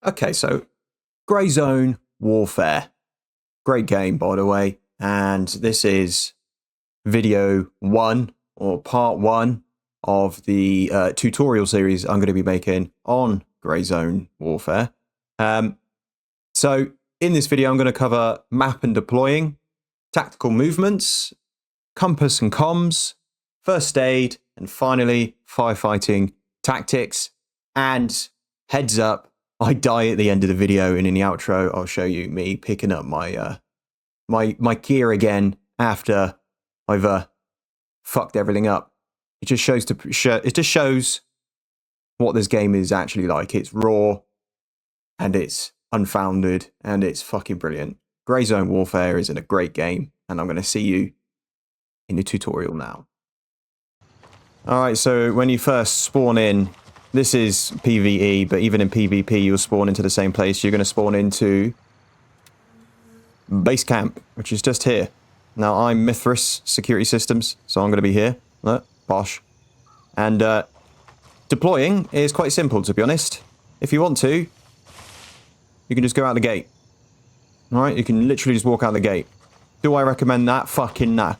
Okay, so Grey Zone Warfare. Great game, by the way. And this is video 1 or part 1 of the tutorial series I'm going to be making on Grey Zone Warfare. So in this video, I'm going to cover map and deploying, tactical movements, compass and comms, first aid, and finally, firefighting tactics. And heads up, I die at the end of the video, and in the outro, I'll show you me picking up my my gear again after I've fucked everything up. It just shows what this game is actually like. It's raw, and it's unfounded, and it's fucking brilliant. Grey Zone Warfare is a great game, and I'm going to see you in the tutorial now. Alright, so when you first spawn in, this is PvE, but even in PvP you'll spawn into the same place. You're going to spawn into base camp, which is just here. Now I'm Mithras Security Systems, so I'm going to be here. Look, bosh. And deploying is quite simple, to be honest. If you want to, you can just go out the gate. Alright, you can literally just walk out the gate. Do I recommend that? Fucking nah.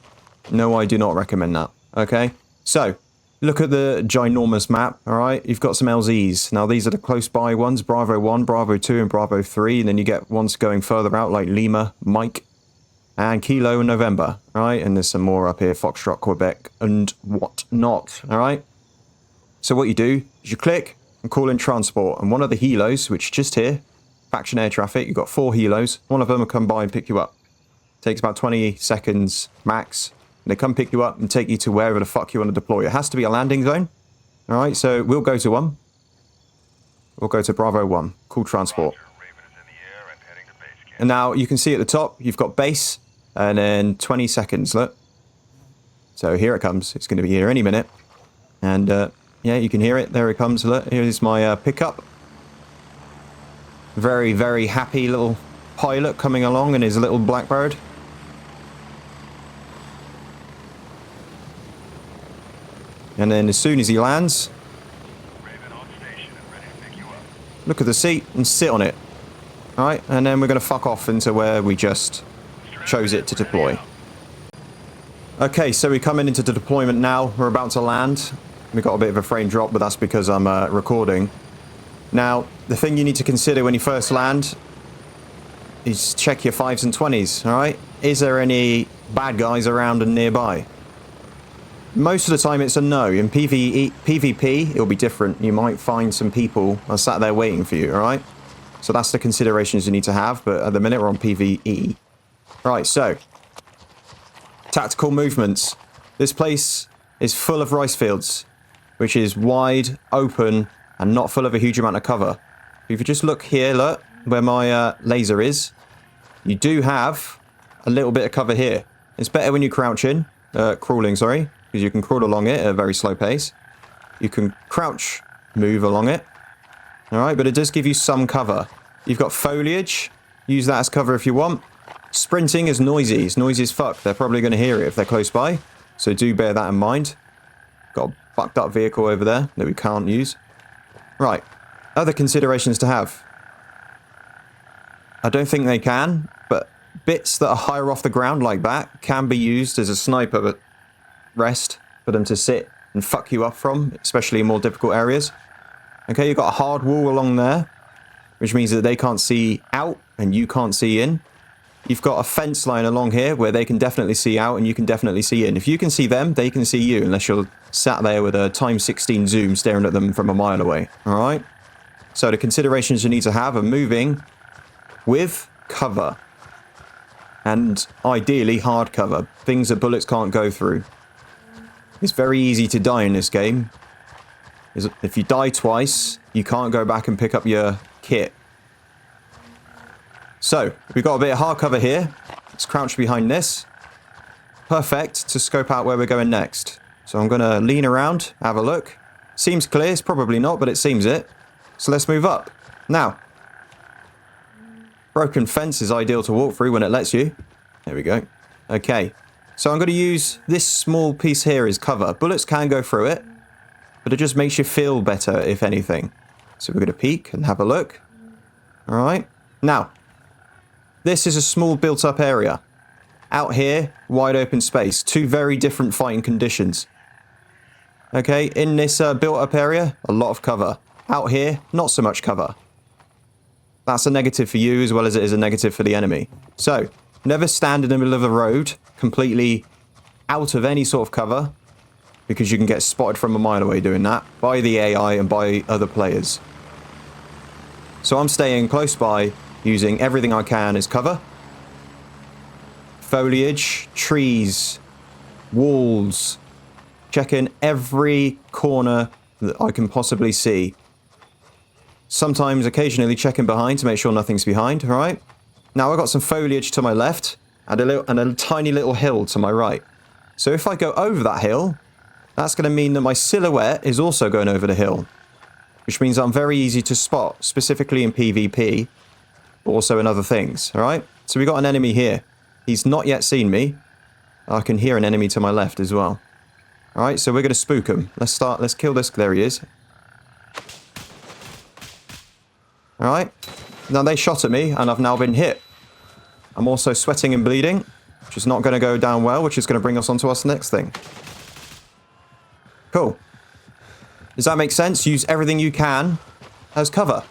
No, I do not recommend that. Okay? So, look at the ginormous map, alright? You've got some LZs. Now, these are the close by ones. Bravo 1, Bravo 2, and Bravo 3. And then you get ones going further out, like Lima, Mike, and Kilo and November, alright? And there's some more up here, Foxtrot, Quebec, and whatnot, alright? So what you do is you click and call in transport. And one of the helos, which is just here, faction air traffic, you've got 4 helos. One of them will come by and pick you up. Takes about 20 seconds max. And they come pick you up and take you to wherever the fuck you want to deploy. It has to be a landing zone. Alright, so we'll go to one. We'll go to Bravo 1. Call transport. And now you can see at the top, you've got base. And then 20 seconds, look. So here it comes. It's going to be here any minute. And yeah, you can hear it. There it comes. Look, here's my pickup. Very, very happy little pilot coming along in his little Blackbird. And then as soon as he lands, look at the seat and sit on it. Alright, and then we're going to fuck off into where we just chose it to deploy. Okay, so we're coming into the deployment now. We're about to land. We got a bit of a frame drop, but that's because I'm recording. Now, the thing you need to consider when you first land is check your 5s and 20s, alright? Is there any bad guys around and nearby? Most of the time it's a no. In PvP, it'll be different. You might find some people are sat there waiting for you, alright? So that's the considerations you need to have, but at the minute we're on PvE. Right, so, tactical movements. This place is full of rice fields, which is wide, open, and not full of a huge amount of cover. If you just look here, look, where my laser is, you do have a little bit of cover here. It's better when you crouching, crawling, sorry, because you can crawl along it at a very slow pace. You can crouch, move along it. Alright, but it does give you some cover. You've got foliage, use that as cover if you want. Sprinting is noisy. It's noisy as fuck. They're probably going to hear it if they're close by. So do bear that in mind. Got a fucked up vehicle over there that we can't use. Right. Other considerations to have. I don't think they can, but bits that are higher off the ground like that can be used as a sniper rest for them to sit and fuck you up from, especially in more difficult areas. Okay, you've got a hard wall along there, which means that they can't see out and you can't see in. You've got a fence line along here where they can definitely see out and you can definitely see in. If you can see them, they can see you, unless you're sat there with a ×16 zoom staring at them from a mile away. Alright? So the considerations you need to have are moving with cover. And ideally hard cover. Things that bullets can't go through. It's very easy to die in this game. If you die twice, you can't go back and pick up your kit. So, we've got a bit of hard cover here. Let's crouch behind this. Perfect to scope out where we're going next. So I'm going to lean around, have a look. Seems clear, it's probably not, but it seems it. So let's move up. Now, broken fence is ideal to walk through when it lets you. There we go. Okay, so I'm going to use this small piece here as cover. Bullets can go through it, but it just makes you feel better, if anything. So we're going to peek and have a look. Alright? Now, this is a small built-up area. Out here, wide open space. Two very different fighting conditions. Okay, in this built-up area, a lot of cover. Out here, not so much cover. That's a negative for you as well as it is a negative for the enemy. So, never stand in the middle of the road, completely out of any sort of cover, because you can get spotted from a mile away doing that, by the AI and by other players. So I'm staying close by, using everything I can as cover. Foliage, trees, walls, checking every corner that I can possibly see. Sometimes, occasionally checking behind to make sure nothing's behind, alright? Now I've got some foliage to my left, and a tiny little hill to my right. So if I go over that hill, that's going to mean that my silhouette is also going over the hill. Which means I'm very easy to spot, specifically in PvP, but also in other things, alright? So we got an enemy here. He's not yet seen me. I can hear an enemy to my left as well. Alright, so we're going to spook him. Let's kill this. There he is. Alright. Now they shot at me, and I've now been hit. I'm also sweating and bleeding, which is not going to go down well, which is going to bring us on to our next thing. Cool. Does that make sense? Use everything you can as cover.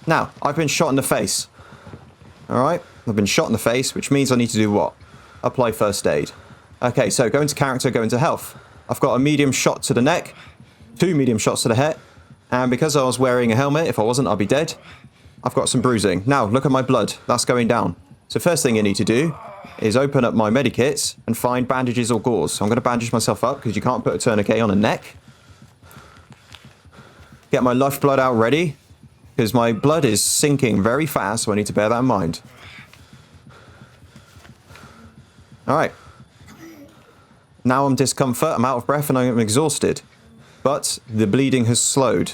Now, I've been shot in the face. Alright? I've been shot in the face, which means I need to do what? Apply first aid. Okay, so go into character, go into health. I've got a medium shot to the neck, 2 medium shots to the head, and because I was wearing a helmet, if I wasn't, I'd be dead. I've got some bruising. Now, look at my blood. That's going down. So first thing you need to do is open up my medikits and find bandages or gauze. So I'm going to bandage myself up because you can't put a tourniquet on a neck. Get my lifeblood out ready because my blood is sinking very fast, so I need to bear that in mind. Alright. Now I'm discomfort, I'm out of breath, and I'm exhausted. But the bleeding has slowed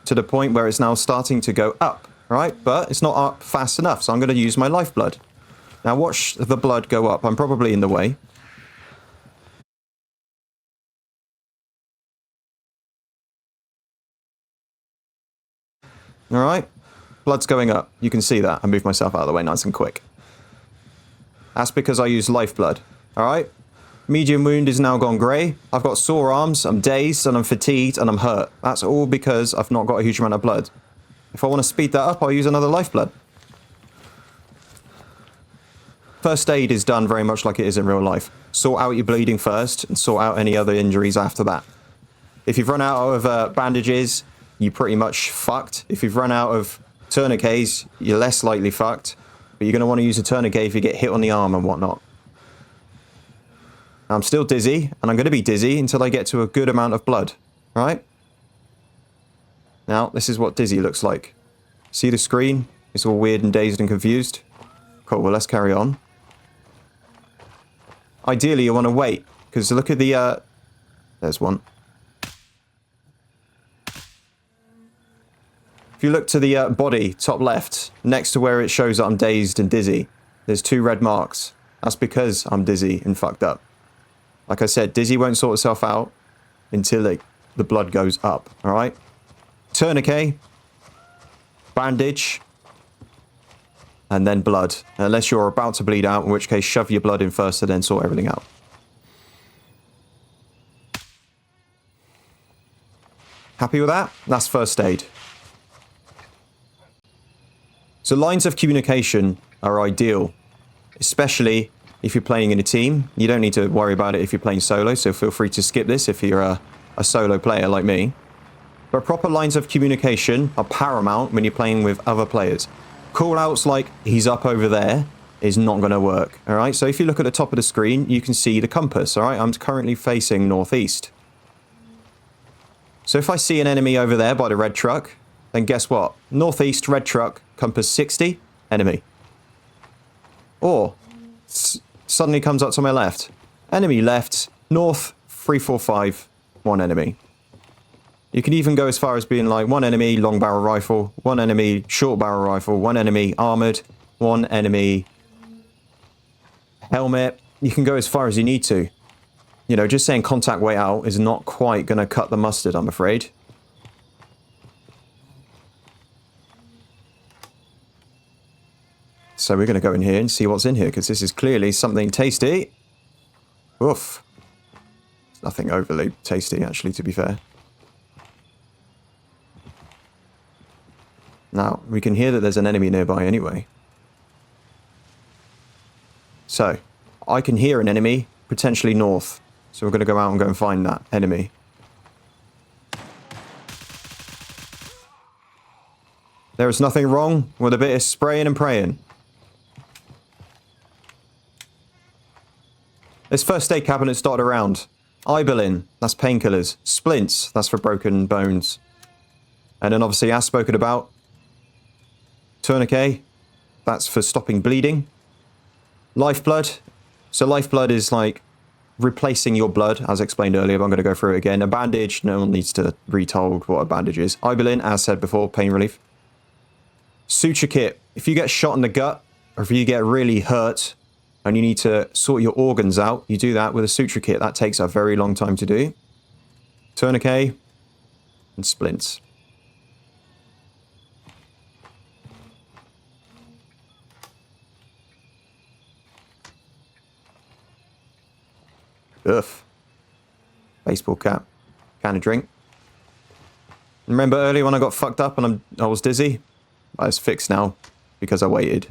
to the point where it's now starting to go up, right? But it's not up fast enough, so I'm going to use my lifeblood. Now watch the blood go up. I'm probably in the way. Alright? Blood's going up. You can see that. I moved myself out of the way nice and quick. That's because I used lifeblood. Alright? Medium wound is now gone grey. I've got sore arms, I'm dazed, and I'm fatigued, and I'm hurt. That's all because I've not got a huge amount of blood. If I want to speed that up, I'll use another lifeblood. First aid is done very much like it is in real life. Sort out your bleeding first, and sort out any other injuries after that. If you've run out of bandages, you're pretty much fucked. If you've run out of tourniquets, you're less likely fucked. But you're going to want to use a tourniquet if you get hit on the arm and whatnot. I'm still dizzy, and I'm going to be dizzy until I get to a good amount of blood, right? Now, this is what dizzy looks like. See the screen? It's all weird and dazed and confused. Cool, well, let's carry on. Ideally, you want to wait, because look at the, there's one. If you look to the body, top left, next to where it shows that I'm dazed and dizzy, there's 2 red marks. That's because I'm dizzy and fucked up. Like I said, dizzy won't sort itself out until the blood goes up, alright? Tourniquet, bandage, and then blood. Unless you're about to bleed out, in which case shove your blood in first and then sort everything out. Happy with that? That's first aid. So lines of communication are ideal, especially if you're playing in a team. You don't need to worry about it if you're playing solo, so feel free to skip this if you're a solo player like me. But proper lines of communication are paramount when you're playing with other players. Call-outs like, he's up over there, is not going to work, alright? So if you look at the top of the screen, you can see the compass, alright? I'm currently facing northeast. So if I see an enemy over there by the red truck, then guess what? Northeast, red truck, compass 60, enemy. Or suddenly comes up to my left. Enemy left, north, 345, 1 enemy. You can even go as far as being like 1 enemy long barrel rifle, 1 enemy short barrel rifle, 1 enemy armored, 1 enemy helmet. You can go as far as you need to. You know, just saying contact way out is not quite going to cut the mustard, I'm afraid. So we're going to go in here and see what's in here, because this is clearly something tasty. Oof. It's nothing overly tasty, actually, to be fair. Now, we can hear that there's an enemy nearby anyway. So, I can hear an enemy, potentially north. So we're going to go out and go and find that enemy. There is nothing wrong with a bit of spraying and praying. There's first aid cabinets dotted around. Ibelin, that's painkillers. Splints, that's for broken bones. And then obviously, as spoken about, tourniquet, that's for stopping bleeding. Lifeblood, so lifeblood is like replacing your blood, as explained earlier, but I'm going to go through it again. A bandage, no one needs to be told what a bandage is. Ibelin, as said before, pain relief. Suture kit, if you get shot in the gut, or if you get really hurt, and you need to sort your organs out, you do that with a suture kit. That takes a very long time to do. Tourniquet and splints. Ugh. Baseball cap. Can of drink. Remember earlier when I got fucked up and I was dizzy? It's fixed now because I waited.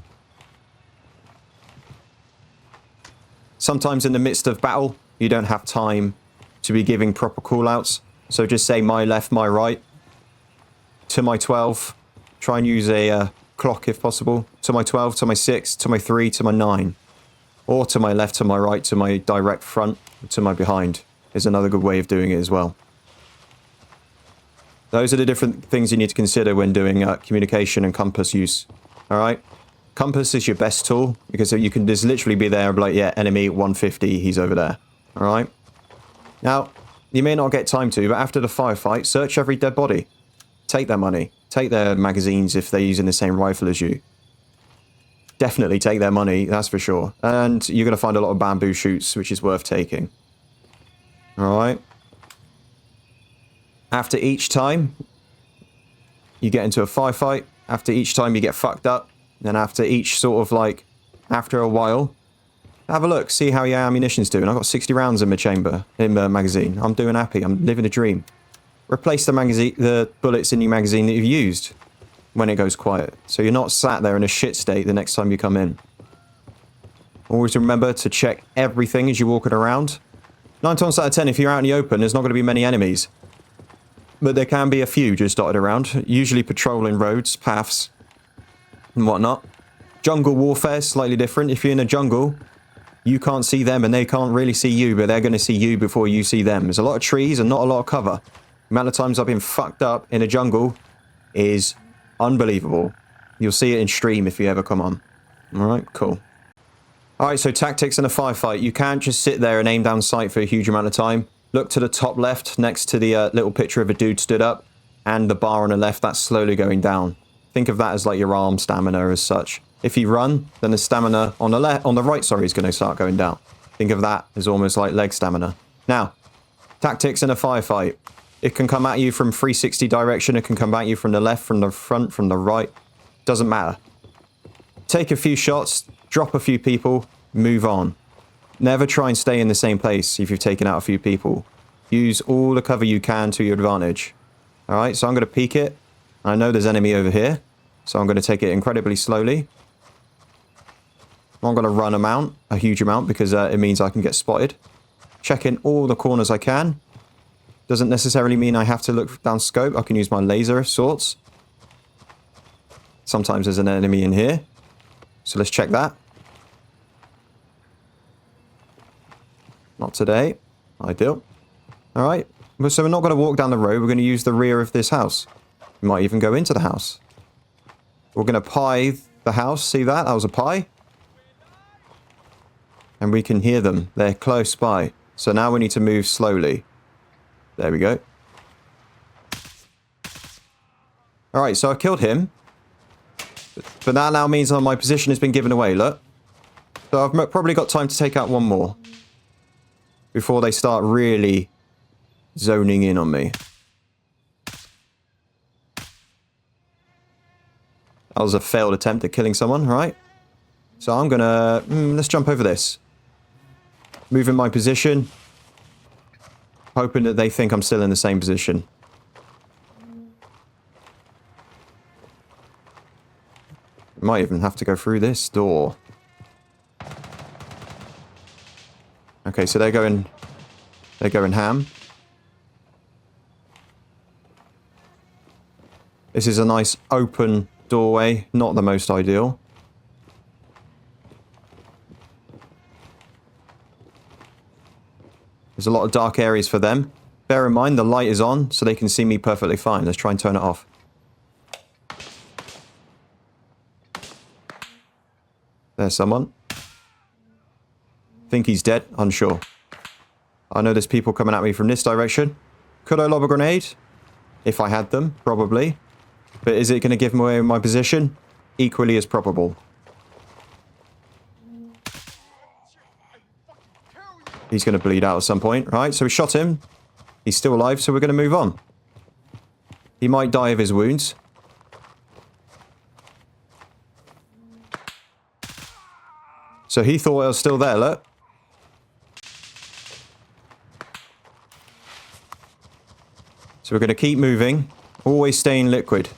Sometimes in the midst of battle, you don't have time to be giving proper callouts. So just say my left, my right. To my 12. Try and use a clock if possible. To my 12, to my 6, to my 3, to my 9. Or to my left, to my right, to my direct front, to my behind. Is another good way of doing it as well. Those are the different things you need to consider when doing communication and compass use. Alright? Compass is your best tool, because you can just literally be there and be like, yeah, enemy 150, he's over there. Alright? Now, you may not get time to, but after the firefight, search every dead body. Take their money. Take their magazines if they're using the same rifle as you. Definitely take their money, that's for sure. And you're going to find a lot of bamboo shoots, which is worth taking. Alright? After each time you get into a firefight, after each time you get fucked up, and after each sort of like, after a while, have a look, see how your ammunition's doing. I've got 60 rounds in my chamber, in my magazine. I'm doing happy, I'm living a dream. Replace the bullets in your magazine that you've used when it goes quiet. So you're not sat there in a shit state the next time you come in. Always remember to check everything as you're walking around. 9 times out of 10, if you're out in the open, there's not going to be many enemies. But there can be a few just dotted around, usually patrolling roads, paths, and whatnot. Jungle warfare is slightly different. If you're in a jungle, you can't see them and they can't really see you, but they're going to see you before you see them. There's a lot of trees and not a lot of cover. The amount of times I've been fucked up in a jungle is unbelievable. You'll see it in stream if you ever come on. Alright, cool. Alright, so tactics in a firefight. You can't just sit there and aim down sight for a huge amount of time. Look to the top left next to the little picture of a dude stood up, and the bar on the left, that's slowly going down. Think of that as like your arm stamina as such. If you run, then the stamina on the right, is going to start going down. Think of that as almost like leg stamina. Now, tactics in a firefight. It can come at you from 360 direction, it can come at you from the left, from the front, from the right. Doesn't matter. Take a few shots, drop a few people, move on. Never try and stay in the same place if you've taken out a few people. Use all the cover you can to your advantage. Alright, so I'm going to peek it. I know there's enemy over here, so I'm going to take it incredibly slowly. I'm going to run a huge amount, because it means I can get spotted. Check in all the corners I can. Doesn't necessarily mean I have to look down scope. I can use my laser of sorts. Sometimes there's an enemy in here. So let's check that. Not today. Ideal. Alright. So we're not going to walk down the road. We're going to use the rear of this house. We might even go into the house. We're going to pie the house. See that? That was a pie. And we can hear them. They're close by. So now we need to move slowly. There we go. Alright, so I killed him. But that now means that my position has been given away, look. So I've probably got time to take out one more. Before they start really zoning in on me. That was a failed attempt at killing someone, right? So I'm gonna... let's jump over this. Move in my position. Hoping that they think I'm still in the same position. Might even have to go through this door. Okay, so they're going ham. This is a nice open doorway, not the most ideal. There's a lot of dark areas for them. Bear in mind, the light is on, so they can see me perfectly fine. Let's try and turn it off. There's someone. Think he's dead? Unsure. I know there's people coming at me from this direction. Could I lob a grenade? If I had them, probably. But is it going to give away my position? Equally as probable. He's going to bleed out at some point, right? So we shot him. He's still alive, so we're going to move on. He might die of his wounds. So he thought I was still there, look. So we're going to keep moving. Always staying liquid.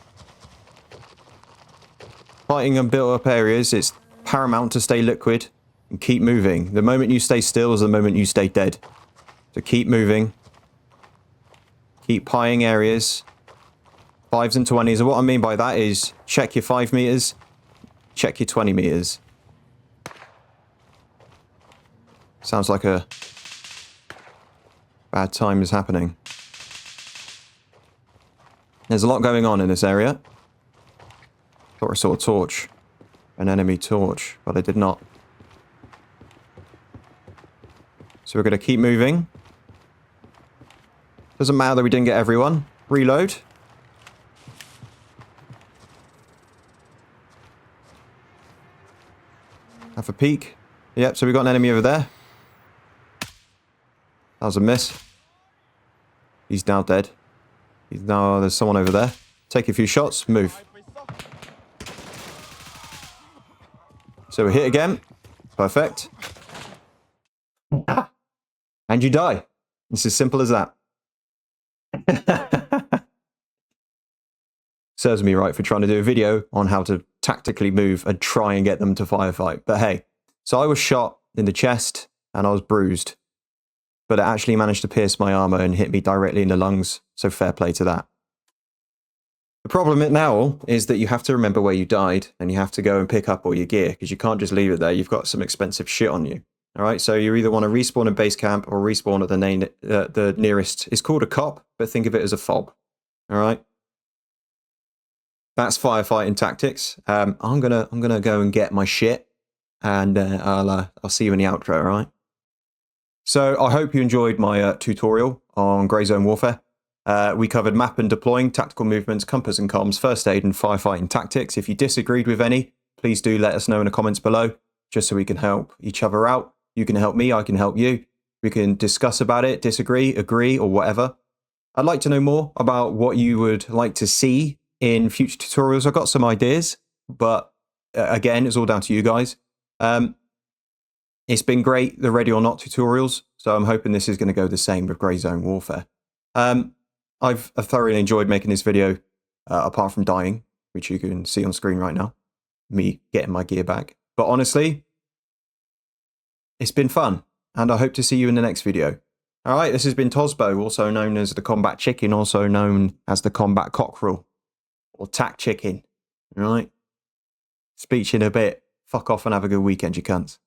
Fighting in built-up areas, it's paramount to stay liquid and keep moving. The moment you stay still is the moment you stay dead. So keep moving. Keep pieing areas. 5s and 20s. And what I mean by that is check your 5 meters. Check your 20 meters. Sounds like a bad time is happening. There's a lot going on in this area. Thought I saw a torch. An enemy torch, but I did not. So we're going to keep moving. Doesn't matter that we didn't get everyone. Reload. Have a peek. Yep, so we got an enemy over there. That was a miss. He's now dead. He's now... there's someone over there. Take a few shots. Move. So we hit again. Perfect. And you die. It's as simple as that. Serves me right for trying to do a video on how to tactically move and try and get them to firefight. But hey, so I was shot in the chest and I was bruised. But it actually managed to pierce my armor and hit me directly in the lungs. So fair play to that. The problem now is that you have to remember where you died and you have to go and pick up all your gear because you can't just leave it there. You've got some expensive shit on you. All right, so you either want to respawn in base camp or respawn at the nearest. It's called a cop, but think of it as a fob. All right, that's firefighting tactics. I'm gonna go and get my shit, and I'll see you in the outro. All right. So I hope you enjoyed my tutorial on Grey Zone Warfare. We covered map and deploying, tactical movements, compass and comms, first aid, and firefighting tactics. If you disagreed with any, please do let us know in the comments below, just so we can help each other out. You can help me, I can help you. We can discuss about it, disagree, agree, or whatever. I'd like to know more about what you would like to see in future tutorials. I've got some ideas, but again, it's all down to you guys. It's been great, the Ready or Not tutorials, so I'm hoping this is going to go the same with Grey Zone Warfare. I've thoroughly enjoyed making this video, apart from dying, which you can see on screen right now. Me getting my gear back. But honestly, it's been fun, and I hope to see you in the next video. Alright, this has been Tosbo, also known as the Combat Chicken, also known as the Combat Cockerel, or Tac Chicken. Alright? Speech in a bit. Fuck off and have a good weekend, you cunts.